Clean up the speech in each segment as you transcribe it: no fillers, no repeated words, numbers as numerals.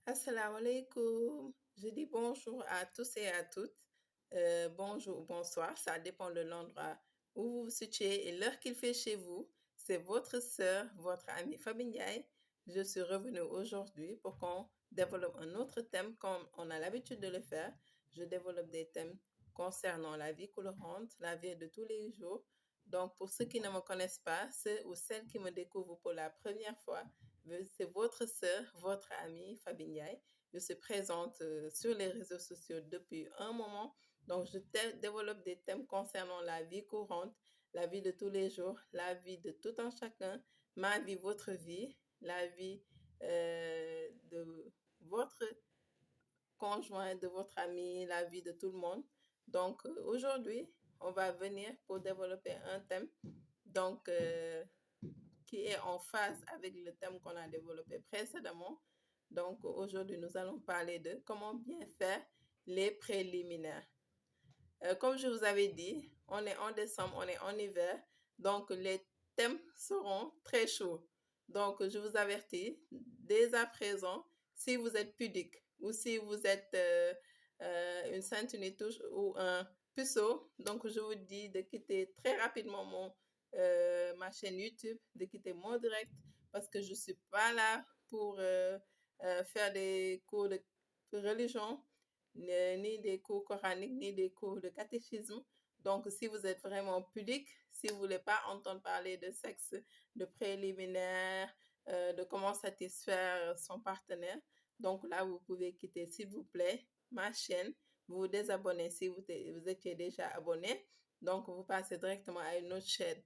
Assalamu alaikum. Je dis bonjour à tous et à toutes. Bonjour ou bonsoir, ça dépend de l'endroit où vous vous situez et l'heure qu'il fait chez vous. C'est votre sœur, votre amie Fabi Ndiaye. Je suis revenue aujourd'hui pour qu'on développe un autre thème comme on a l'habitude de le faire. Je développe des thèmes concernant la vie courante, la vie de tous les jours. Donc, pour ceux qui ne me connaissent pas, ceux ou celles qui me découvrent pour la première fois, c'est votre sœur, votre amie Fabi Ndiaye. Je suis présente sur les réseaux sociaux depuis un moment. Donc, je développe des thèmes concernant la vie courante, la vie de tous les jours, la vie de tout un chacun, ma vie, votre vie, la vie de votre conjoint, de votre ami, la vie de tout le monde. Donc, aujourd'hui, on va venir pour développer un thème. Donc, qui est en phase avec le thème qu'on a développé précédemment. Donc aujourd'hui, nous allons parler de comment bien faire les préliminaires. Comme je vous avais dit, on est en décembre, on est en hiver, donc les thèmes seront très chauds. Donc je vous avertis dès à présent, si vous êtes pudique ou si vous êtes une sainte touche ou un puceau, donc je vous dis de quitter très rapidement ma chaîne YouTube, de quitter mon direct parce que je ne suis pas là pour faire des cours de religion, ni des cours coraniques, ni des cours de catéchisme. Donc, si vous êtes vraiment pudique, si vous ne voulez pas entendre parler de sexe, de préliminaire, de comment satisfaire son partenaire, donc là, vous pouvez quitter, s'il vous plaît, ma chaîne. Vous vous désabonnez si vous étiez déjà abonné. Donc, vous passez directement à une autre chaîne.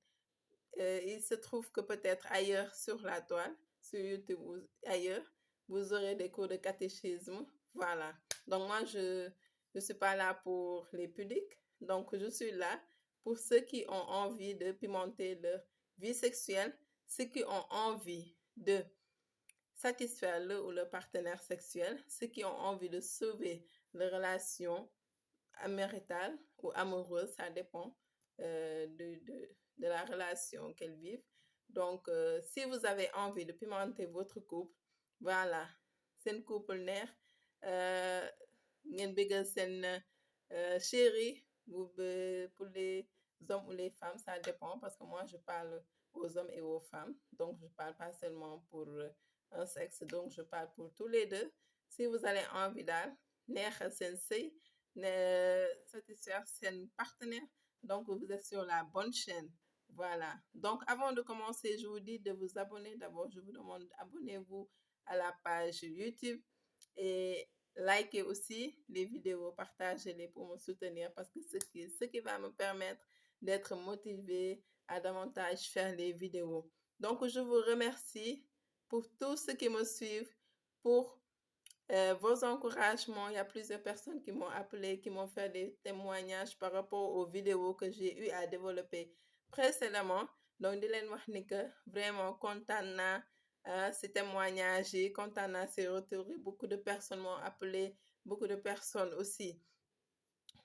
Il se trouve que peut-être ailleurs sur la toile, sur YouTube ou ailleurs, vous aurez des cours de catéchisme. Voilà. Donc moi, je ne suis pas là pour les pudiques. Donc je suis là pour ceux qui ont envie de pimenter leur vie sexuelle, ceux qui ont envie de satisfaire le ou leur partenaire sexuel, ceux qui ont envie de sauver leur relation maritale ou amoureuse, ça dépend de la relation qu'elles vivent. Donc, si vous avez envie de pimenter votre couple, voilà, c'est un couple neex ngeen bégal seen chéri pour les hommes ou les femmes, ça dépend parce que moi, je parle aux hommes et aux femmes. Donc, je ne parle pas seulement pour un sexe, donc je parle pour tous les deux. Si vous avez envie daal neexal seen sëy, satisfaire seen partenaire, donc vous êtes sur la bonne chaîne. Voilà. Donc, avant de commencer, je vous dis de vous abonner. D'abord, je vous demande abonnez-vous à la page YouTube et likez aussi les vidéos, partagez-les pour me soutenir parce que ce qui va me permettre d'être motivé à davantage faire les vidéos. Donc, je vous remercie pour tous ceux qui me suivent, pour vos encouragements. Il y a plusieurs personnes qui m'ont appelé, qui m'ont fait des témoignages par rapport aux vidéos que j'ai eu à développer précédemment. Donc, di leen wax ni que vraiment kontaan naa ces témoignages yi, kontaan naa ces retours yi. Beaucoup de personnes m'ont appelé, beaucoup de personnes aussi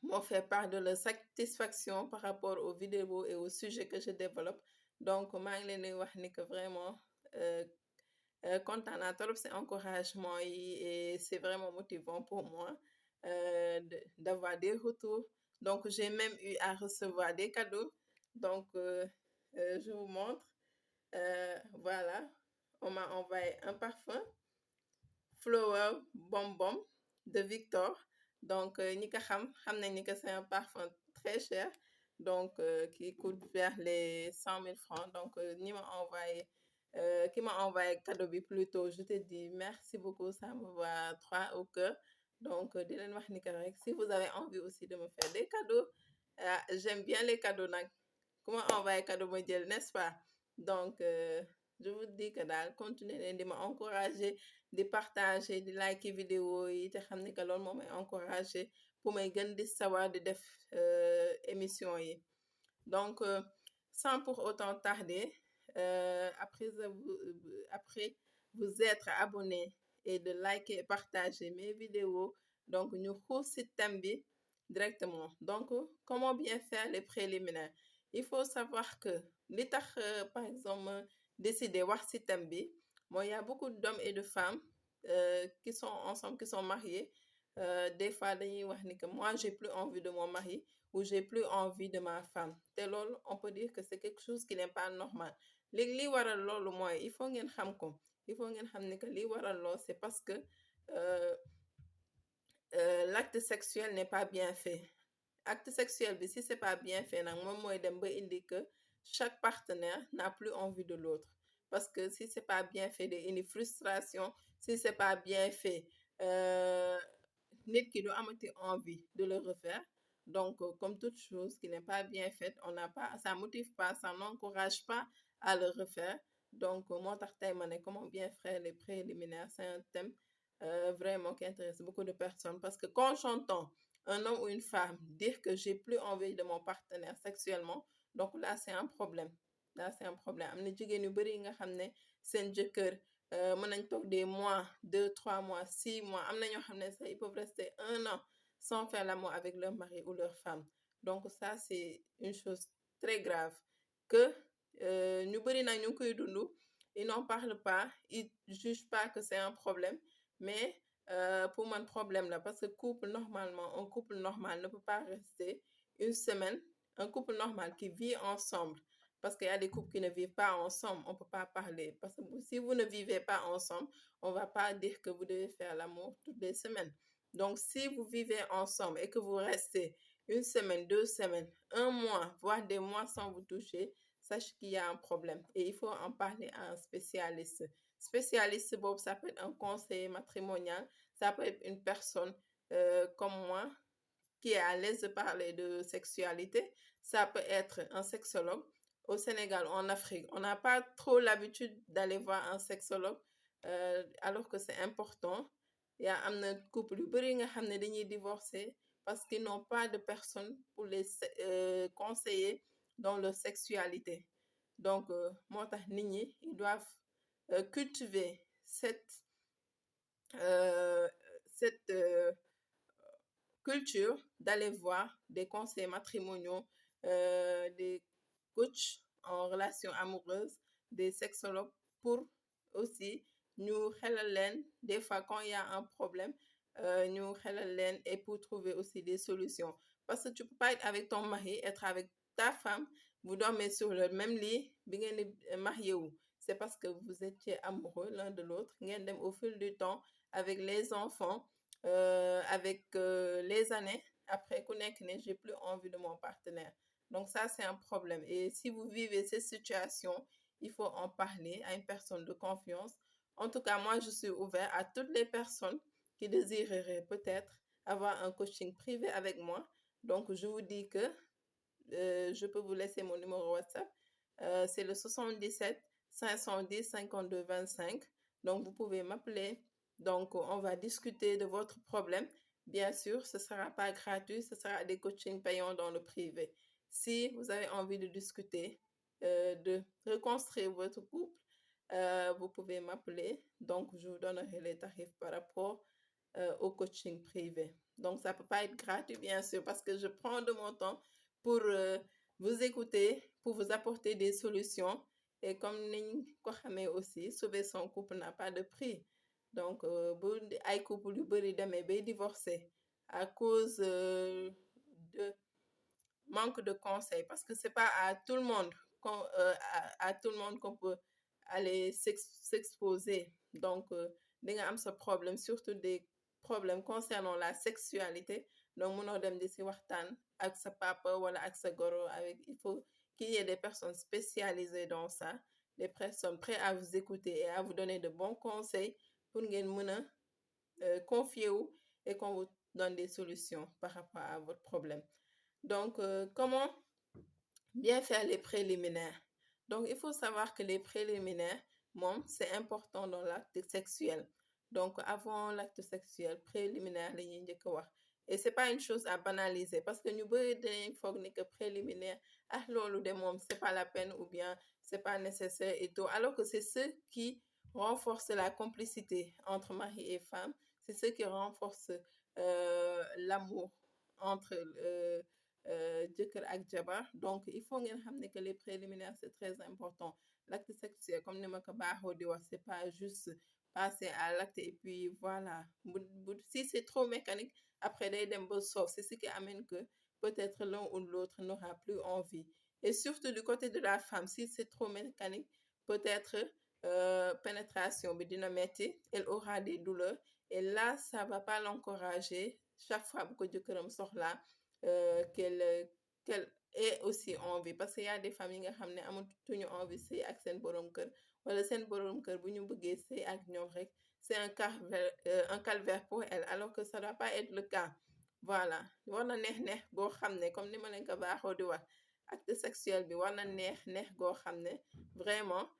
m'ont fait part de leur satisfaction par rapport aux vidéos et aux sujets que je développe. Donc, maa ngi leen di wax ni que vraiment kontaan naa trop si encouragement yi et c'est vraiment motivant pour moi d'avoir des retours. Donc, j'ai même eu à recevoir des cadeaux. Donc, je vous montre. Voilà, on m'a envoyé un parfum Flower Bom Bom de Victor. Donc, ñi ko xam nañ ni que c'est un parfum très cher. Donc, qui coûte vers les 100 000 francs. Donc, qui m'a envoyé cadeau bi plutôt, je te dis merci beaucoup, ça me va droit au cœur. Donc, di leen wax ni que rek, si vous avez envie aussi de me faire des cadeaux, j'aime bien les cadeaux nag. Ku ma envoyé cadeau ma jël, n'est-ce pas? Donc, je vous dis que daal continuer leen di ma encourager, di partager, di liker vidéo yi te xam ni que loolu moo may encourager pour may gën di sawar di def émission yi. Donc, sans pour autant tarder, après vous être abonné et de liker et partager mes vidéos, donc ñu xuus ci thème bi directement. Donc, comment bien faire les préliminaires? Il faut savoir que li tax par exemple décider wax ci thème bi, mooy y a beaucoup d'hommes et de femmes qui sont ensemble, qui sont mariés, des fois dañuy wax ni que moi j'ai plus envie de mon mari ou j'ai plus envie de ma femme te loolu on peut dire que c'est quelque chose qui n'est pas normal léegi li waral loolu mooy il faut ngeen xam ko il faut ngeen xam ni que li waral loolu c'est parce que euh, l'acte sexuel n'est pas bien fait acte sexuel bi si c'est pas bien fait nag moom mooy dem ba indi que chaque partenaire n'a plus envie de l'autre parce que si c'est pas bien fait day indi frustration si c'est pas bien fait euh, nit ki du amati envie de le refaire donc comme toute chose qui n'est pas bien faite on n'a pas ça motive pas ça n'encourage pas à le refaire donc moo tax tey ma ne comment bien faire les préliminaires c'est un thème vraiment qui intéresse beaucoup de personnes parce que quand j'entends un homme ou une femme dire que j'ai plus envie de mon partenaire sexuellement donc là c'est un problème là c'est un problème am na jigéen yu bari yi nga xam ne seen jëkkër mën nañ toog des mois 2 3 mois 6 mois am na ñoo xam ne sax ils peuvent rester 1 an sans faire l'amour avec leur mari ou leur femme donc ça c'est une chose très grave que ñu bari nag ñu ngi koy dund ils n'en parlent pas ils jugent pas que c'est un problème mais pour man problème là parce que couple normalement un couple normal ne peut pas rester une semaine un couple normal qui vit ensemble parce qu'il y a des couples qui ne vivent pas ensemble on peut pas parler parce que si vous ne vivez pas ensemble on va pas dire que vous devez faire l'amour toutes les semaines donc si vous vivez ensemble et que vous restez 1 semaine 2 semaines 1 mois voire des mois sans vous toucher sache qu'il y a un problème et il faut en parler à un spécialiste spécialiste boobu ça peut être un conseiller matrimonial ça peut être une personne comme moi qui est à l'aise de parler de sexualité ça peut être un sexologue au Sénégal en Afrique on n'a pas trop l'habitude d'aller voir un sexologue alors que c'est important yaa am na couple yu bari nga xam ne dañuy divorcer parce qu'ils n'ont pas de personne pour les conseiller dans leur sexualité donc moo tax nit ñi ils doivent cultiver cette culture d'aller voir des conseils matrimoniaux, des coachs en relations amoureuses, des sexologues pour aussi ñu xelal leen des fois quand il y a un problème ñu xelal leen et pour trouver aussi des solutions parce que tu peux pas être avec ton mari être avec ta femme vous dormez sur le même lit bi ngeen di marié wu c'est parce que vous étiez amoureux l'un de l'autre ngeen dem au fil du temps avec les enfants avec les années après ku nekk ne j'ai plus envie de mon partenaire donc ça c'est un problème et si vous vivez cette situation il faut en parler à une personne de confiance en tout cas moi je suis ouvert à toutes les personnes qui désireraient peut-être avoir un coaching privé avec moi donc je vous dis que je peux vous laisser mon numéro WhatsApp c'est le 77 510 52 25 donc vous pouvez m'appeler donc on va discuter de votre problème bien sûr ce sera pas gratuit ce sera des coachings payants dans le privé si vous avez envie de discuter de reconstruire votre couple vous pouvez m'appeler donc je vous donnerai les tarifs par rapport au coaching privé donc ça peut pas être gratuit bien sûr parce que je prends de mon temps pour vous écouter pour vous apporter des solutions et comme niñ ko xamee aussi sauver son couple n'a pas de prix donc bu ay couple yu bari demee bay divorcer à cause de manque de conseils parce que c'est pas à tout le monde à tout le monde qu'on peut aller s'exposer donc di nga am sa problème surtout des problèmes concernant la sexualité donc mënoo dem di ci waxtaan ak sa papa wala ak sa goro avec il faut qu'il y ait des personnes spécialisées dans ça des personnes prêtes à vous écouter et à vous donner de bons conseils pour ngeen mën a confier wu et qu'on vous donne des solutions par rapport à votre problème donc comment bien faire les préliminaires donc il faut savoir que les préliminaires moom c'est important dans l'acte sexuel donc avant l'acte sexuel préliminaire la ñuy njëkk a wax et c'est pas une chose à banaliser parce que ñu bari dinañ foog ni que préliminaire ah loolu de moom c'est pas la peine ou bien c'est pas nécessaire et tout alors que c'est ce qui renforce la complicité entre mari et femme c'est ce qui renforce l'amour entre jëkkër ak jabar donc il faut ngeen xam ne que les préliminaires c'est très important l'acte sexuel comme ni ma ko baaxoo di wax c'est pas juste passer à l'acte et puis voilà. Si c'est trop mécanique, après day dem ba soof. C'est ce qui amène que peut-être l'un ou l'autre n'aura plus envie. Et surtout du côté de la femme, si c'est trop mécanique, peut-être pénétration bi dina metti, elle aura des douleurs et là ça va pas l'encourager chaque fois bu ko jëkkëram soxlaa qu'elle ait aussi envie, parce que y a des femmes yi nga xam ne amatuñu envie sëy ak seen borom kër, wala seen borom kër bu ñu bëggee sëy ak ñoom rek c'est un calvaire pour elle, alors que ça doit pas être le cas. Voilà, war na neex goo xam ne comme ni ma leen ko baaxoo di wax, acte sexuel bi war na neex goo xam ne vraiment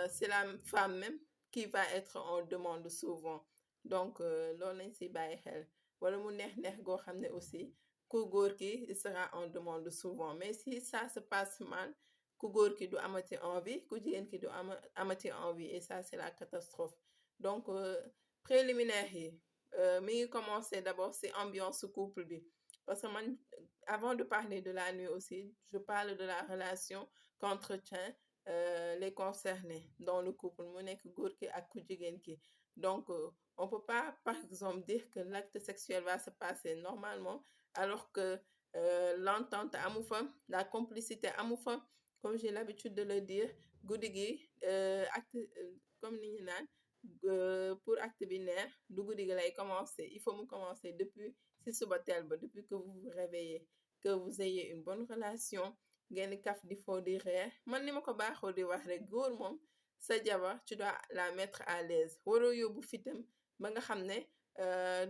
c'est la femme même qui va être en demande souvent. Donc loolu lañ si bàyyi xel, wala mu neex goo xam ne aussi ku góor ki il sera en demande souvent. Mais si ça se passe mal, ku góor ki du amati envie, ku jigéen ki du amati envie, et ça c'est la catastrophe. Donc préliminaire yi mi ngi commencer d'abord c'est ambiance couple bi, parce que man avant de parler de la nuit aussi, je parle de la relation qu'entretient les concernés dans le couple, mu nekk góor ki ak ku jigéen ki. Donc on peut pas par exemple dire que l'acte sexuel va se passer normalement alors que l'entente amu fa, la complicité amu fa. Comme j'ai l'habitude de le dire, guddi gi acte comme ni ñu naan pour acte bi neex du guddi gi lay commencer, il faut mu commencer depuis si suba teel ba, depuis que vous vous réveillez, que vous ayez une bonne relation, ngeen di kaf di foo di reer. Man ni ma ko baaxoo di wax rek, góor moom sa jabar tu dois la mettre à l'aise, waroo yóbbu fitam ba nga xam ne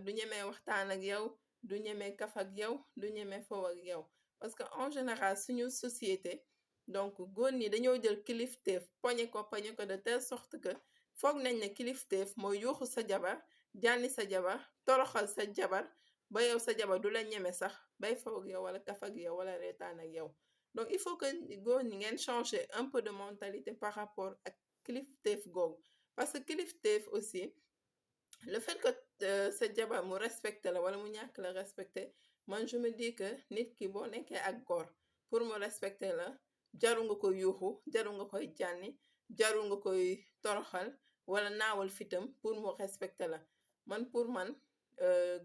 du ñemee waxtaan ak yow, du ñemee kaf ak yow, du ñemee foo ak yow. Parce que en général suñu société, donc góor ñi dañoo jël kilifteef poñe ko de telle sorte que foog nañ ne kilifteef mooy yuuxu sa jabar, jànni sa jabar, toroxal sa jabar ba yow sa jabar du la ñeme sax bay foo ak yow wala kaf ak yow wala reetaan ak yow. Donc il faut que góor ñi ngeen changer un peu de mentalité par rapport ak kilifteef googu, parce que kilifteef aussi le fait que sa jabar mu respecté la wala mu ñàkk la respecté, man je me dis que nit ki boo nekkee ak góor pour mu respecter la, jaru nga koy yuuxu, jaru nga koy jànni, jaru nga koy toroxal wala naawal fitam pour mu respecter la. Man pour man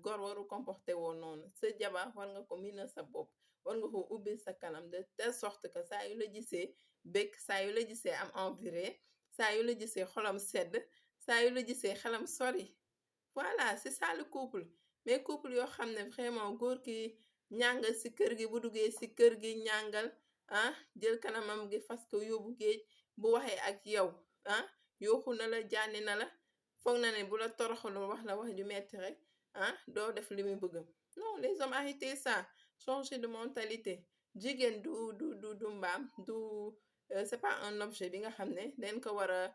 góor waru comporter woon noonu. Sa jabar war nga ko miinal sa bopp, war nga ko ubbil sa kanam de telle sorte que saa yu la gisee bëgg, saa yu la gisee am envie, saa yu la gisee xolam sedd, saa yu la gisee xelam sori. Voilà, c'est ça le couple. Mais couple yoo xam ne vraiment góor ki ñàngal si kër gi, bu duggee si kër gi ñàngal, jël kanamam gi fas ko yóbbu géej, bu waxee ak yow yuuxu na la, jànni na la, foog na ne bu la toroxalul wax la wax ju metti rek doo def li muy bëgg. Non, les hommes arrêtez ça, changer de mentalité. Jigéen du mbaam, c'est pas un objet bi nga xam ne dañ ko war a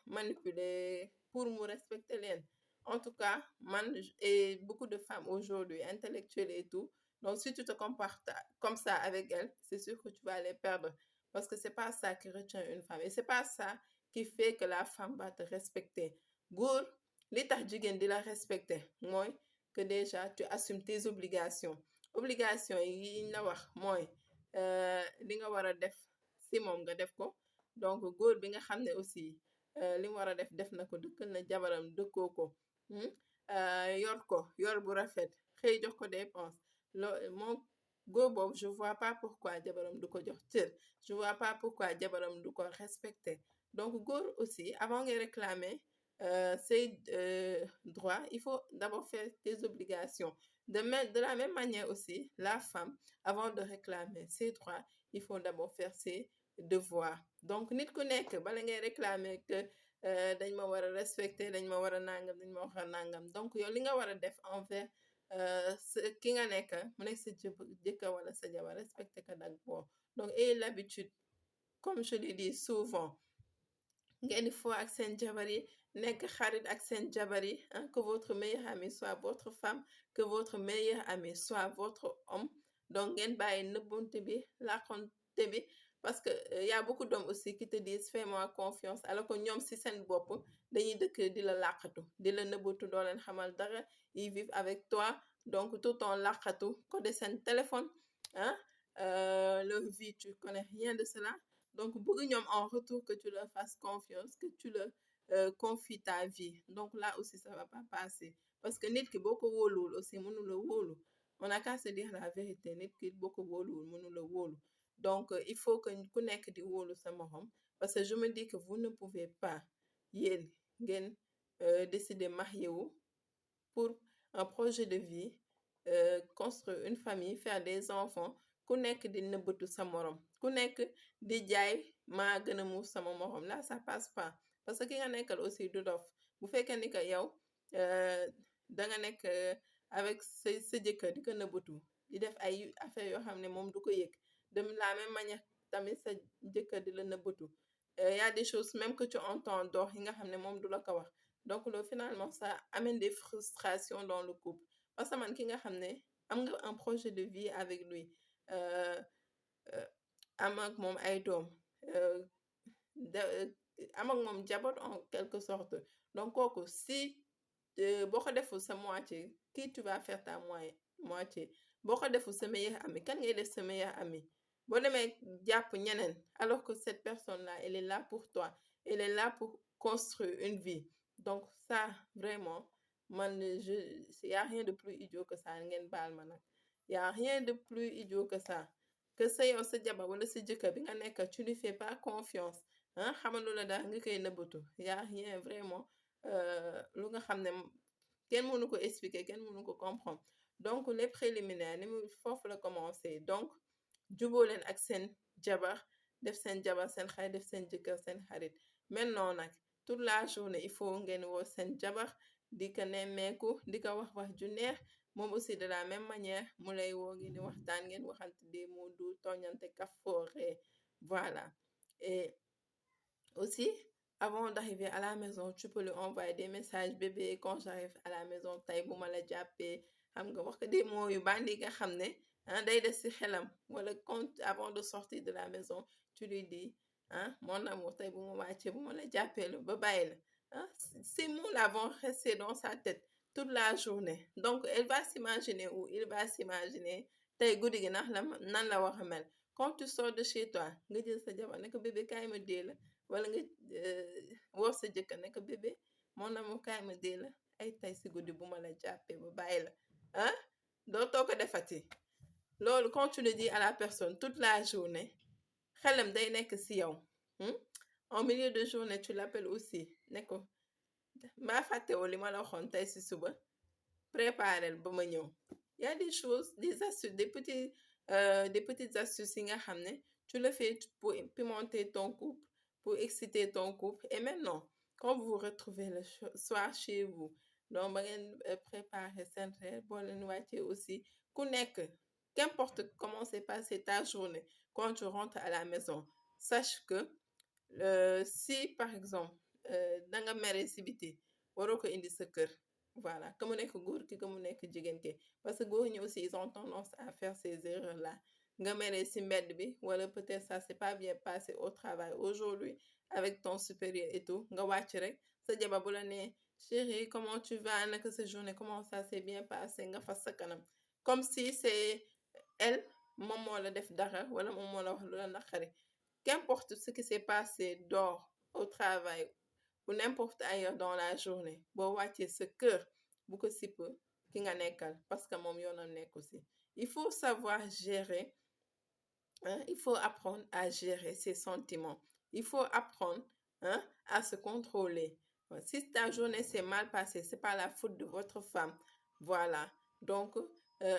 manipuler pour mu respecter leen. En tout cas, man et beaucoup de femmes aujourd'hui, intellectuelles et tout, donc si tu te comportes comme ça avec elles, c'est sûr que tu vas les perdre. Parce que c'est pas ça qui retient une femme. Et c'est pas ça qui fait que la femme va te respecter. Góor, li tax jigéen di la respecter mooy que déjà tu assumes tes obligations. Obligations yi ñu la wax mooy li nga war a def si moom nga def ko. Donc góor bi nga xam ne aussi li mu war a def na ko, dëkkal na jabaram dëkkoo ko, yor ko yor bu rafet, xëy jox ko dépense. Moom góor boobu je vois pas pourquoi jabaram du ko jox cër, je vois pas pourquoi jabaram du ko respecter. Donc góor aussi avant ngay réclamer ses droits, il faut d'abord faire tes obligations. De la même manière aussi, la femme, avant de réclamer ses droits, il faut d'abord faire ses devoirs. Donc nit ku nekk bala ngay réclamer que dañ ma war a respecter, dañ ma war a nangam, dañ ma war a nangam. Donc yow li nga war a def envers ki nga nekk mu nekk sa jëkkër wala sa jabar, respecter ka d'abord. Donc ayez l'habitude, comme je l'ai dit souvent, ngeen di foo ak seen jabar yi, nekk xarit ak seen jabar yi, que votre meilleur ami soit votre femme, que votre meilleur ami soit votre homme. Donc ngeen bàyyi nëbbonte bi, làqonte bi, parce que y a beaucoup d'hommes aussi qui te disent fais-moi confiance, alors que ñoom si seen bopp dañuy dëkk di la làqatu, di la nëbbatu, doo leen xamal dara, ils vivent avec toi donc tout en làqatu ko de seen téléphone, leur vie tu connais rien de cela. Donc bëgg ñoom en retour que tu leur fasses confiance, que tu leur confie ta vie. Donc là aussi, ça va pas passer. Parce que nit ki boo ko wóoluwul aussi mënu la wóolu. On n'a qu'à se dire la vérité. Nit ki boo ko wóoluwul mënu la wóolu. Donc, il faut que ku nekk di wóolu sa morom. Parce que je me dis que vous ne pouvez pas, yéen, ngeen décider marier wu pour un projet de vie, construire une famille, faire des enfants, ku nekk di nëbbatu sa morom. Ku nekk di jaay maa gën a muus sama morom. Là, ça passe pas. Parce que ki nga nekkal aussi du dof. Bu fekkee ni que yow da nga nekk avec sa jëkkër di ko nëbbatu di def ay affaire yoo xam ne moom du ko yëg. De la même manière tamit sa jëkkër di la nëbbatu. Y a des choses même que tu entends dehors yi nga xam ne moom du la ko wax. Donc là, finalement, ça amène des frustrations dans le couple. Parce que man ki nga xam ne am nga un projet de vie avec lui, am ak moom ay doom, am ak moom jaboot en quelque sorte. Donc kooku si boo ko deful sa moitié, qui tu vas faire ta moitié? Boo ko deful sa meilleur ami, kan ngay def sa meilleur ami? Boo demee jàpp ñeneen, alors que cette personne-là, elle est là pour toi. Elle est là pour construire une vie. Donc ça, vraiment, man, y a rien de plus idiot que ça, ngeen baal ma nag. Y a rien de plus idiot que ça. Que sa yow sa jabar wala sa jëkkër bi nga nekk tu lui fais pas confiance. Xamalu la daal nga koy nëbbatu. Y a rien vraiment lu nga xam ne kenn mënu ko expliquer, kenn mënu ko comprendre. Donc les préliminaires ni mu foofu la commencé. Donc juboo leen ak seen jabar, def seen jabar seen xarit, def seen jëkkër seen xarit. Maintenant nag toute la journée il faut ngeen woo seen jabar di ko nemmeeku di ko wax ju neex. Moom aussi de la même manière mu lay woo ngeen di waxtaan ngeen waxante des mots doux tooñante kafoore. Voilà. Et aussi, avant d'arriver à la maison, tu peux lui envoyer des messages: bébé, quand j'arrive à la maison, tey bu ma la jàppee, xam nga wax ko des mots yu bandi nga xam ne day des ci xelam. Wala quand avant de sortir de la maison, tu lui dis mon amour, tey bu ma wàccee bu ma la jàppee la ba bàyyi la. Ces mots-là vont rester dans sa tête toute la journée. Donc elle va s'imaginer ou il va s'imaginer tey guddi gi ndax la nan la war a mel. Quand tu sors de chez toi nga jël sa jabar ne ko bébé kaay ma dee la. Wala nga woo sa jëkkër ne ko bébé mon amour kaay ma dee la ay tey si guddi bu ma la jàppee ba bàyyi la dootoo ko defati. Loolu quand tu le dis à la personne toute la journée xelam day nekk si yow. En milieu de journée tu l'appelles aussi ne ko mbaa fàttewoo li ma la waxoon tey si suba préparel ba ma ñëw. Y a des choses, des astuces, des petites astuces yi nga xam ne tu le fais pour pimenter ton couple, pour exciter ton couple. Et maintenant, quand vous vous retrouvez le soir chez vous, donc ba ngeen préparer seen reer boo leen wàccee aussi ku nekk, qu'importe comment s'est passée ta journée, quand tu rentres à la maison, sache que si par exemple da nga mere si biti waroo ko indi sa kër. Voilà, que mu nekk góor ki que mu nekk jigéen ki. Parce que góor ñi aussi ils ont tendance à faire ces erreurs là. Nga mere si mbedd bi wala peut-être ça s'est pas bien passé au travail aujourd'hui avec ton supérieur et tout nga wàcc rek sa jabar bu la nee chérie comment tu vas naka sa journée, comment ça s'est bien passé nga fas sa kanam comme si c'est elle moom moo la def dara wala moom moo la wax lu la naqari. Qu'importe ce qui s'est passé dehors au travail ou n'importe ailleurs dans la journée boo wàccee sa kër bu ko sipp ki nga nekkal parce que moom yoonam nekk aussi. Il faut savoir gérer, il faut apprendre à gérer ses sentiments. Il faut apprendre à se contrôler. Si ta journée s'est mal passée, c'est pas la faute de votre femme. Voilà. Donc,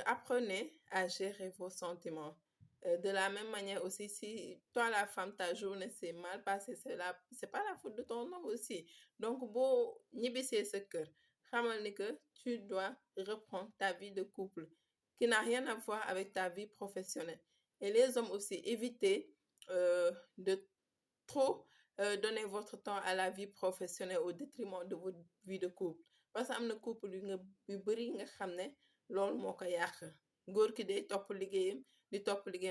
apprenez à gérer vos sentiments. De la même manière aussi, si toi, la femme, ta journée s'est mal passée, c'est pas la faute de ton homme aussi. Donc, boo ñibbisee sa kër, xamal ni que tu dois reprendre ta vie de couple qui n'a rien à voir avec ta vie professionnelle. Et les hommes aussi, évitez de trop donner votre temps à la vie professionnelle au détriment de votre vie de couple. Parce que am na couple yu bëri nga xam ne loolu moo ko yàq. Góor ki day topp liggéeyam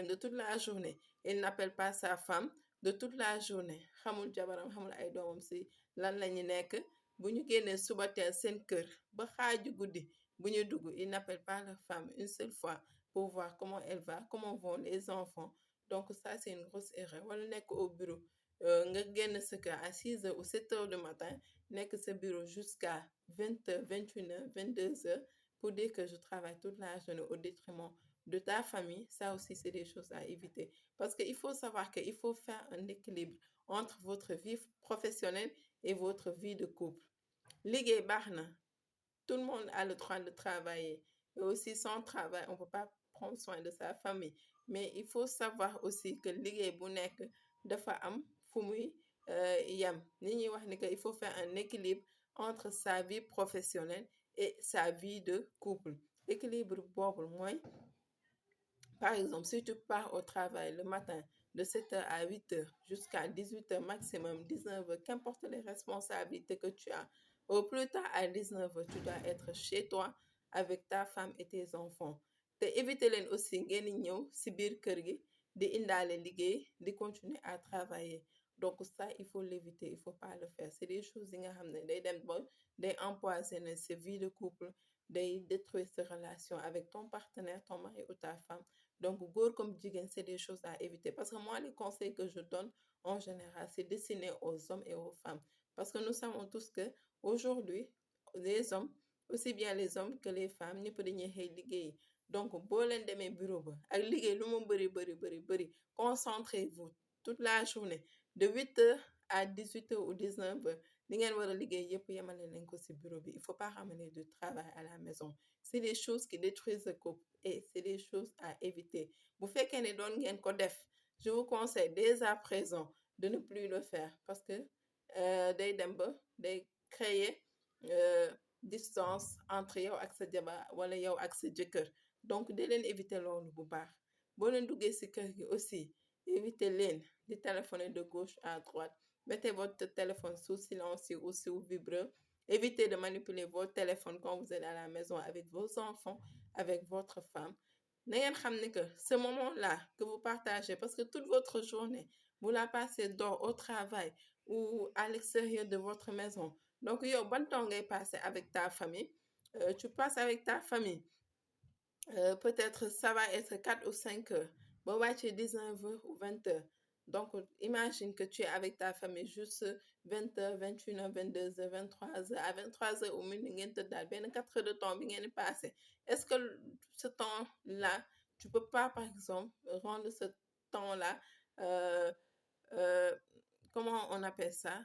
de toute la journée. Il n'appelle pas sa femme de toute la journée. Xamul jabaram xamul ay doomam si lan la ñu nekk. Bu ñu génnee suba teel seen kër ba xaaju guddi bu ñu dugg, il n'appelle pas la femme une seule fois pour voir comment elle va, comment vont les enfants. Donc ça c'est une grosse erreur. Wala nekk au bureau nga génn sa kër à 6 heures ou 7 heures du matin nekk sa bureau jusqu'à 20 heures 21 heures 22 heures pour dire que je travaille toute la journée au détriment de ta famille. Ça aussi c'est des choses à éviter parce qu'il faut savoir qu'il faut faire un équilibre entre votre vie professionnelle et votre vie de couple. Liggéey baax na, tout le monde a le droit de travailler. Et aussi, sans travail, on ne peut pas prendre soin de sa famille. Mais il faut savoir aussi que liggéey bu nekk dafa am fu muy yam. Li ñuy wax ni que il faut faire un équilibre entre sa vie professionnelle et sa vie de couple. Équilibre boobu mooy, par exemple, si tu pars au travail le matin de 7 heures à 8 heures jusqu'à 18 heures maximum, 19 heures, qu'importe les responsabilités que tu as, au plus tard à 19 heures, tu dois être chez toi avec ta femme et tes enfants. Te éviter leen aussi ngeen di ñëw si biir kër gi di indaale liggéey di continuer à travailler. Donc ça, il faut l'éviter, il faut pas le faire. C'est des choses yi nga xam ne day dem ba day empoisonner sa vie de couple, day détruire sa relation avec ton partenaire, ton mari ou ta femme. Donc, góor comme jigéen, c'est des choses à éviter. Parce que moi, les conseils que je donne en général, c'est destiné aux hommes et aux femmes. Parce que nous savons tous que aujourd'hui, les hommes, aussi bien les hommes que les femmes, ñëpp dañuy xëy liggéey. Donc, boo leen demee bureau ba ak liggéey lu mu bëri, concentrez-vous toute la journée de 8 heures à 18 heures ou 19 heures. Li ngeen war a liggéey yëpp yemale leen ko ci bureau bi. Il faut pas ramener du travail à la maison. C'est des choses qui détruisent le couple et c'est des choses à éviter. Bu fekkee ne doon ngeen ko def, je vous conseille dès à présent de ne plus le faire parce que day dem ba day créer distance entre yow ak sa jabar wala yow ak sa jëkkër. Donc de leen éviter loolu bu baax. Boo leen duggee ci kër gi aussi, éviter leen di téléphoner de gauche à droite. Mettez votre téléphone sous silencieux ou sous vibreur. Évitez de manipuler votre téléphone quand vous êtes à la maison avec vos enfants, avec votre femme. Na ngeen xam ne que ce moment-là que vous partagez, parce que toute votre journée, vous la passez dehors au travail ou à l'extérieur de votre maison. Donc, yow ban temps ngay passer avec ta famille? Tu passes avec ta famille. Peut-être ça va être 4 ou 5 heures. Bon, ouais, tu es 19 heures ou 20 heures. Donc, imagine que tu es avec ta famille juste 20 heures, 21 heures, 22 heures, 23 heures. À 23 heures, au minimum, ngeen tëddaal benn 4 heures de temps bi ngeen passé. Est-ce que ce temps-là, tu peux pas, par exemple, rendre ce temps-là, euh, euh, comment on appelle ça?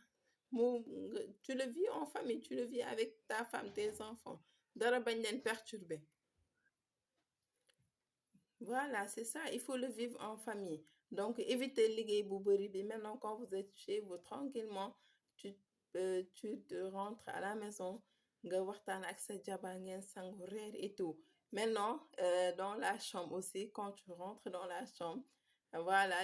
Tu le vis en famille, tu le vis avec ta femme, tes enfants. Dara bañ leen perturber. Voilà, c'est ça, il faut le vivre en famille. Donc, évitez liggéey bu bëri bi. Maintenant, quand vous êtes chez vous tranquillement, tu te rentres à la maison, nga waxtaan ak sa jabar ngeen sangu reer et tout. Maintenant, dans la chambre aussi, quand tu rentres dans la chambre, voilà,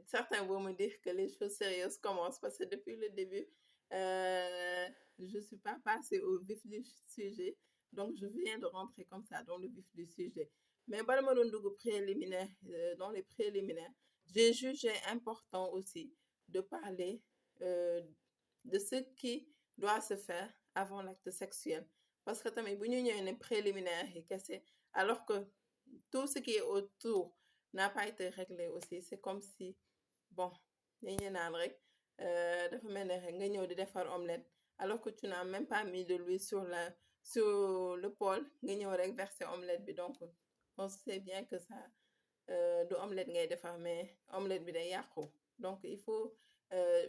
certains vont me dire que les choses sérieuses commencent parce que depuis le début, je suis pas passée au vif du sujet. Donc, je viens de rentrer comme ça dans le vif du sujet. Mais bala ma doon dugg préliminaire, dans les préliminaires, j'ai jugé important aussi de parler de ce qui doit se faire avant l'acte sexuel. Parce que tamit bu ñu ñëwee ne préliminaire yi kese, alors que tout ce qui est autour n'a pas été réglé aussi. C'est comme si, bon, dañuy naan rek dafa mel ne rek nga ñëw di defar omelette alors que tu n'as même pas mis de l'huile sur le poêle nga ñëw rek verser omelette bi. Donc on sait bien que ça du omelette ngay defar mais omelette bi day yàqu. Donc il faut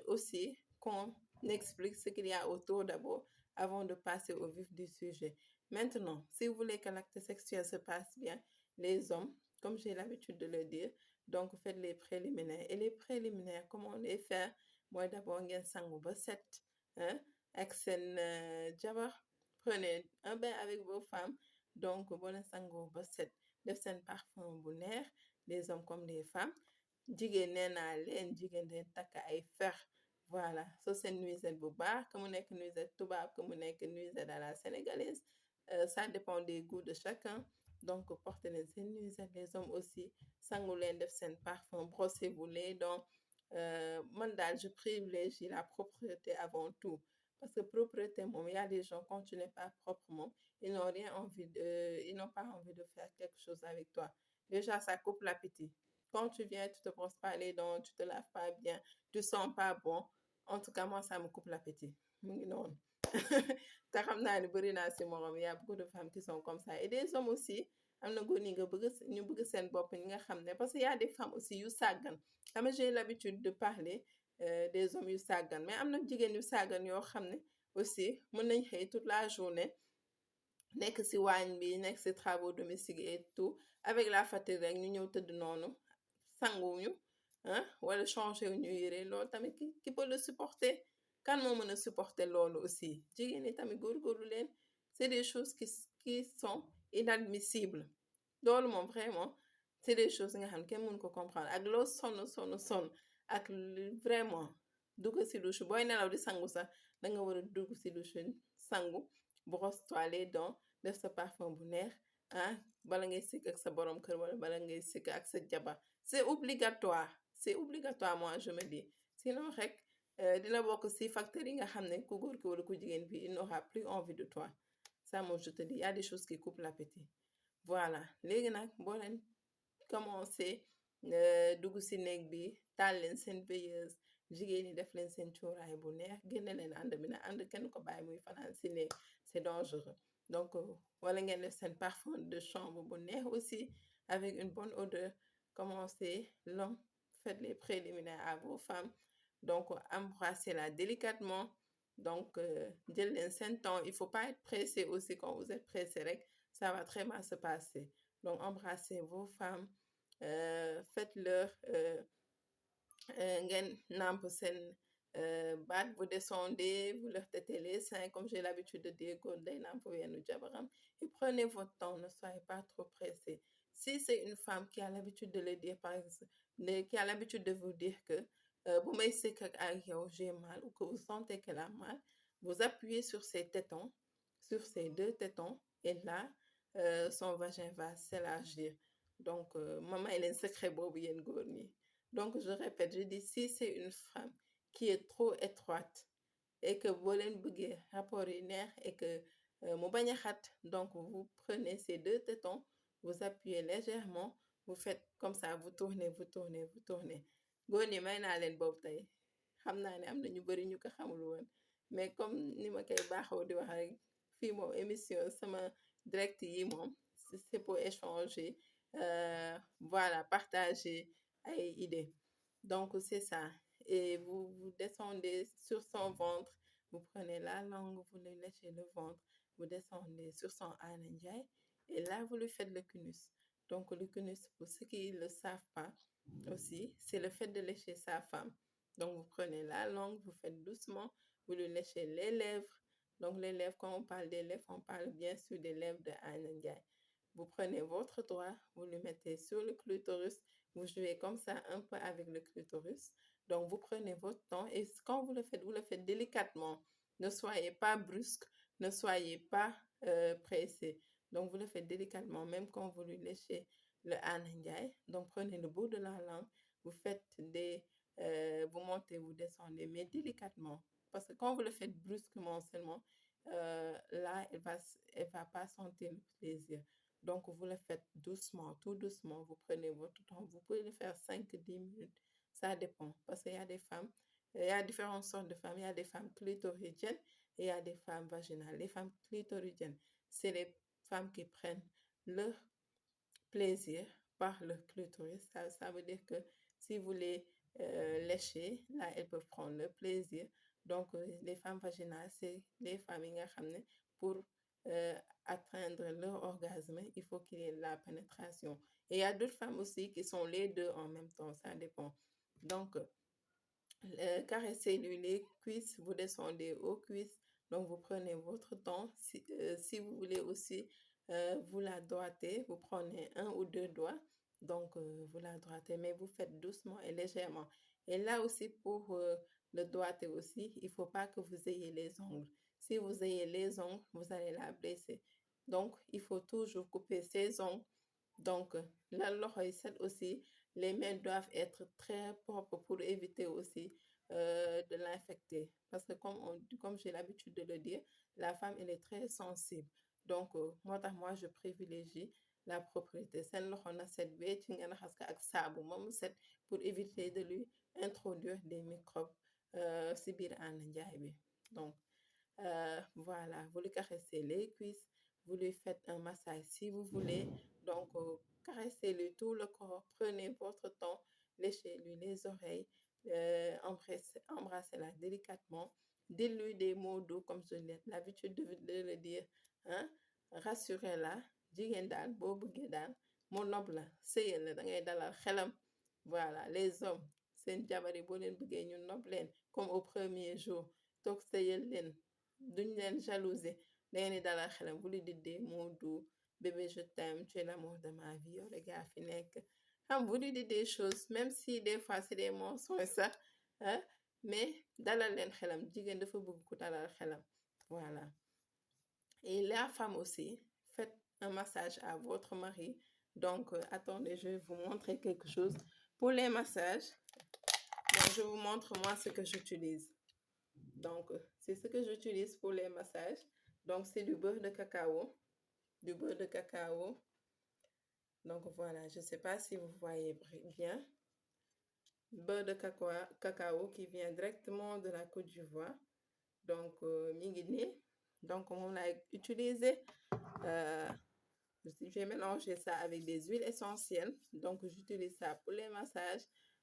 aussi qu'on explique ce qu'il y a autour d'abord avant de passer au vif du sujet. Maintenant, si vous voulez que l'acte sexuel se passe bien, les hommes, comme j'ai l'habitude de le dire, donc faites les préliminaires. Et les préliminaires, comment les faire? Moi d'abord ngeen sangu ba set, hein, ak seen jabar. Prenez un bain avec vos femmes. Donc boo leen sangoo ba set, def seen parfum bu neex, les hommes comme les femmes. Jigéen nee naa leen jigéen day takk ay fer. Voilà, so seen nuisette bu baax, que mu nekk nuisette tubaab, que mu nekk nuisette à la sénégalaise. Ça dépend des goûts de chacun. Donc portez leen seen nuisette. Les hommes aussi sangu leen def seen parfum, brossez-vous les dents. Man daal je privilégie la propreté avant tout. Parce que propreté moom, il y a des gens quand tu n'es pas propre moom, ils n'ont rien envie de, ils n'ont pas envie de faire quelque chose avec toi. Déjà, ça coupe l'appétit. quand tu viens, tu te brosses pas les dents, tu te laves pas bien, tu sens pas bon. En tout cas, moi, ça me coupe l'appétit. Mu ngi noonu. Te xam naa ne bëri naa si morom, y a beaucoup de femmes qui sont comme ça. Et des hommes aussi, am na góor ñi nga bëgg ñu bëgg seen bopp ñi nga xam ne parce que y a des femmes aussi yu sàggan. Xam nga j'ai l'habitude de parler des hommes yu sàggan mais am na jigéen yu sàggan yoo xam ne aussi mën nañ xëy toute la journée nekk si waañ bi nekk si travaux domestiques et tout avec la fatigue rek ñu ñëw tëdd noonu sanguwuñu ah wala changé wu ñu yére loolu tamit qui peut le supporter kan moo mën a supporter loolu aussi jigéen ñi tamit góorgóorlu leen c'est des choses qui sont inadmissibles loolu moom vraiment c'est des choses nga xam kenn mënu ko comprendre ak loo sonn ak vraiment dugg si douche booy nelaw di sangu sax da nga war a dugg si douche sangu brosse-toi les dents def sa parfum bu neex ah bala ngay sikk ak sa borom kër wala bala ngay sikk ak sa jabar c'est obligatoire moi je me dis sinon rek dina bokk si facteurs yi nga xam ne ku góor ki wala ku jigéen bi il n'aura plus envie de toi ça moi je te dis il y a des choses qui coupent l'appétit voilà léegi nag boo leen commencé dugg si néeg bi taal leen seen veilleuse jigéen ñi def leen seen cuuraay bu neex génne leen ànd bi na ànd kenn ko bàyyi muy fanaan si néeg c'est dangereux donc wala ngeen def seen parfum de chambre bu neex aussi avec une bonne odeur commencez l'homme faites les préliminaires à vos femmes donc embrassez-la délicatement donc jël leen seen temps il faut pas être pressé aussi quand vous êtes pressé rek ça va très mal se passer donc embrassez vos femmes faites-leur ngeen namp seen baat vous descendez vous leur tétez les seins comme j'ai l'habitude de dire góor day namp weenu jabaram et prenez votre temps ne soyez pas trop pressé si c'est une femme qui a l'habitude de le dire par exemple qui a l'habitude de vous dire que bu may sëkk ak yow j'ai mal ou que vous sentez qu'elle a mal vous appuyez sur ses tétons sur ses deux tétons et là son vagin va s'élargir donc ma may leen secret boobu yéen góor ñi donc je répète je dis si c'est une femme qui est trop étroite et que boo leen bëggee rapport yi neex et que mu bañ a xat donc vous prenez ces deux tétons vous appuyez légèrement vous faites comme ça vous tournez góor ñi may naa leen boobu tey xam naa ne am na ñu bari ñu ko xamul woon mais comme ni ma koy baaxoo di wax rek fii moom émission sama direct yi moom c'est pour échanger voilà partager ay idées donc c'est ça et vous descendez sur son ventre vous prenez la langue vous lui léchez le ventre vous descendez sur son Ana Ndiaye et là vous lui faites le cunus donc le cunus pour ceux qui ne le savent pas aussi c'est le fait de lécher sa femme donc vous prenez la langue vous faites doucement vous lui léchez les lèvres donc les lèvres quand on parle des lèvres on parle bien sûr des lèvres de Ana Ndiaye vous prenez votre doigt vous le mettez sur le clitoris vous jouez comme ça un peu avec le clitoris donc vous prenez votre temps et quand vous le faites délicatement ne soyez pas brusque ne soyez pas pressé donc vous le faites délicatement même quand vous lui léchez le Ana Ndiaye donc prenez le bout de la langue vous faites vous montez vous descendez mais délicatement parce que quand vous le faites brusquement seulement là elle va pas sentir le plaisir donc vous le faites doucement tout doucement vous prenez votre temps vous pouvez le faire 5-10 minutes ça dépend parce qu'il y a des femmes il y a différentes sortes de femmes il y a des femmes clitoridiennes et il y a des femmes vaginales les femmes clitoridiennes c'est les femmes qui prennent leur plaisir par le clitoris ça veut dire que si vous les léchez là elles peuvent prendre le plaisir donc les femmes vaginales c'est les femmes yi nga xam ne pour atteindre leur orgasme il faut qu'il y ait la pénétration et il y a d'autres femmes aussi qui sont les deux en même temps ça dépend donc caressez-lui les cuisses vous descendez aux cuisses donc vous prenez votre temps si vous voulez aussi vous la doigtez vous prenez un ou deux doigts donc vous la doigtez mais vous faites doucement et légèrement et là aussi pour le doigter aussi il faut pas que vous ayez les ongles si vous ayez les ongles vous allez la blesser donc il faut toujours couper ses ongles donc la loxo yi set aussi les mains doivent être très propres pour éviter aussi de l'infecter parce que comme j'ai l'habitude de le dire la femme elle est très sensible donc moi je privilégie la propriété seen loxo na set wecc nga raxas ko ak saabu ba mu set pour éviter de lui introduire des microbes si biir ànd njaay bi. Donc voilà, vous lui caressez les cuisses, vous lui faites un massage si vous voulez. Donc, caressez-lui tout le corps, prenez votre temps, léchez-lui les oreilles, embrassez-la délicatement. Dites-lui des mots doux, comme je l'ai l'habitude de le dire. Hein? Rassurez-la. Jigéen daal boo bëggee daal mu nopp la sëyal la da ngay dalal xelam. Voilà, les hommes seen jabar yi boo leen bëggee ñu nopp leen comme au premier jour toog sëyal leen duñ leen jalouser da ngeen di dalal xelam. Vous lui dites des mots doux, bébé je t'aime, tu es l'amour de ma vie, yow rek yaa fi nekk. Vous lui dites des choses même si des fois c'est des mensonges sax hein, mais dalal leen xelam. Jigéen dafa bëgg ku dalal xelam. Voilà. Et la femme aussi, faites un massage à votre mari. Donc, attendez, je vais vous montrer quelque chose. Pour les massages, donc, je vous montre moi ce que j'utilise. Donc, c'est ce que j'utilise pour les massages. Donc, c'est du beurre de cacao. Du beurre de cacao. Donc, voilà, je ne sais pas si vous voyez bien. Beurre de cacao qui vient directement de la Côte d'Ivoire. Donc, mi donc, on l'a utilisé. J'ai mélangé ça avec des huiles essentielles. Donc, j'utilise ça pour les massages.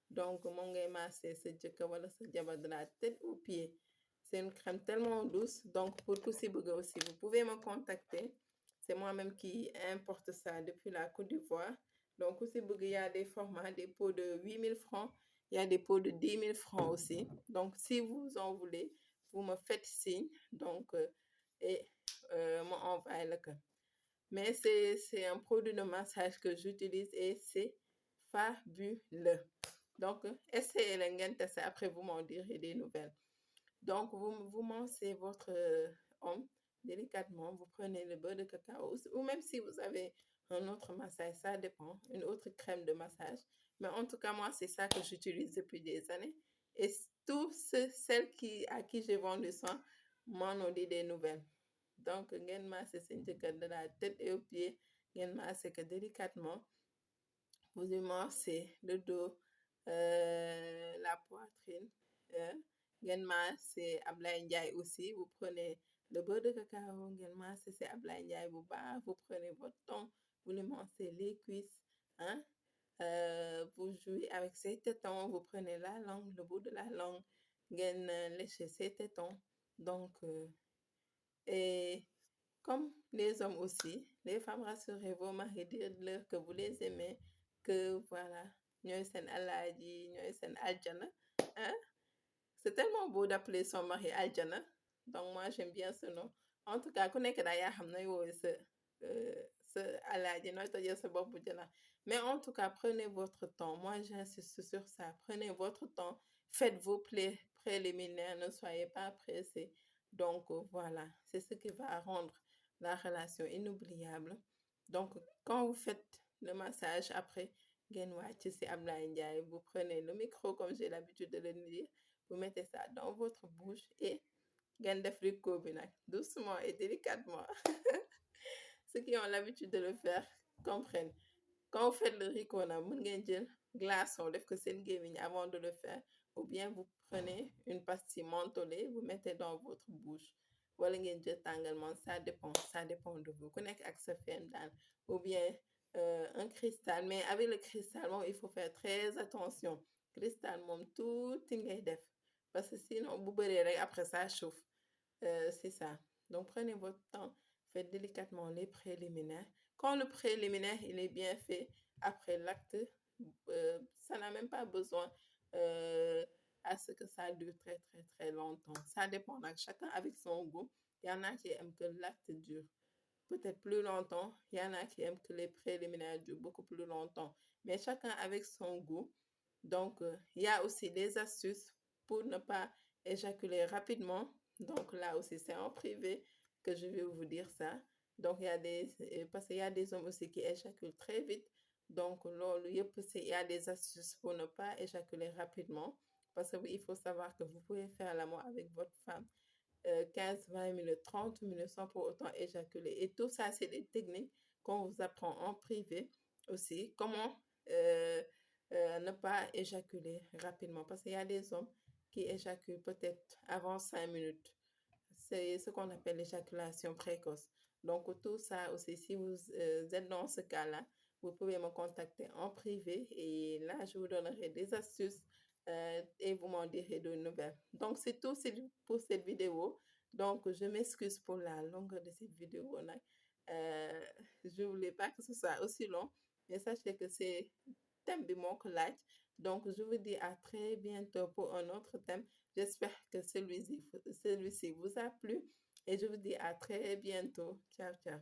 Donc, mon ngay masser sa jëkkër wala sa jabar de la tête aux pieds. C'est une crème tellement douce. Donc, pour tous ces bëgg aussi, vous pouvez me contacter. C'est moi-même qui importe ça depuis la Côte d'Ivoire. Donc, aussi bëgg, il y a des formats, des pots de 8000 francs. Il y a des pots de 10 000 francs aussi. Donc, si vous en voulez, vous me faites signe. Donc, m'envoyez le cas. Mais c'est un produit de massage que j'utilise et c'est fabuleux. Donc, essayez-le ngeen tester, après vous m'en direz des nouvelles. Donc, vous massez votre homme délicatement, vous prenez le beurre de cacao, ou même si vous avez un autre massage, ça dépend, une autre crème de massage. Mais en tout cas, moi, c'est ça que j'utilise depuis des années. Et tous celles à qui j'ai vendu ça m'en ont dit des nouvelles. Donc, ngeen masser seen jëkkër de la tête et aux pieds, ngeen masser que délicatement. Vous lui massez le dos, la poitrine. Ngeen masser Ablaye Ndiaye aussi. Vous prenez le beurre de cacao, ngeen masser c'est Ablaye Ndiaye bu baax. Vous prenez votre temps, vous lui massez les cuisses. Hein? Vous jouez avec ses tétons, vous prenez la langue, le bout de la langue, ngeen léchez ses tétons. Donc, et comme les hommes aussi, les femmes, rassurez vos maris, dites-leur que vous les aimez, que voilà, ñooy seen alaaji, ñooy seen aljana. Hein? C'est tellement beau d'appeler son mari aljana. Donc moi, j'aime bien ce nom. En tout cas, ku nekk daal yaa xam nooy woowee sa alaaji, nooy tojee sa bopp jana. Mais en tout cas, prenez votre temps. Moi, j'insiste sur ça. Prenez votre temps. Faites vos préliminaires. Ne soyez pas pressés. Donc, voilà. C'est ce qui va rendre la relation inoubliable. Donc, quand vous faites le massage, après, ngeen wàcc ci Ablaye Ndiaye, vous prenez le micro, comme j'ai l'habitude de le dire. Vous mettez ça dans votre bouche et ngeen def ricco bi nag, doucement et délicatement. Ceux qui ont l'habitude de le faire comprennent. Quand vous faites le ricco nag, mën ngeen jël glaçon def ko seen gémmiñ avant de le faire, ou bien vous prenez une pastille mentholée, vous mettez dans votre bouche. Wala ngeen jël tàngalman, ça dépend de vous. Ku nekk ak sa feem daal. Ou bien un cristal, mais avec le cristal moom il faut faire très attention. Cristal moom tuuti ngay def. Parce que sinon, bu bëree rek après ça chauffe. C'est ça. Donc, prenez votre temps, faites délicatement les préliminaires. Quand le préliminaire il est bien fait, après l'acte, ça n'a même pas besoin à ce que ça dure très, très, très longtemps. Ça dépend, chacun avec son goût. Il y en a qui aiment que l'acte dure peut-être plus longtemps. Il y en a qui aiment que les préliminaires durent beaucoup plus longtemps. Mais chacun avec son goût. Donc, il y a aussi des astuces pour ne pas éjaculer rapidement. Donc, là aussi, c'est en privé que je vais vous dire ça. Donc, parce qu'il y a des hommes aussi qui éjaculent très vite. Donc, il y a des astuces pour ne pas éjaculer rapidement. Parce qu'il faut savoir que vous pouvez faire l'amour avec votre femme 15-20 minutes, 30 minutes sans pour autant éjaculer. Et tout ça, c'est des techniques qu'on vous apprend en privé aussi. Comment ne pas éjaculer rapidement. Parce qu'il y a des hommes qui éjaculent peut-être avant 5 minutes. C'est ce qu'on appelle l'éjaculation précoce. Donc, tout ça aussi, si vous êtes dans ce cas-là, vous pouvez me contacter en privé et là, je vous donnerai des astuces et vous m'en direz de nouvelles. Donc, c'est tout pour cette vidéo. Donc, je m'excuse pour la longueur de cette vidéo. Euh, je ne voulais pas que ce soit aussi long, mais sachez que c'est thème de mon collège. Donc, je vous dis à très bientôt pour un autre thème. J'espère que celui-ci vous a plu et je vous dis à très bientôt. Ciao, ciao.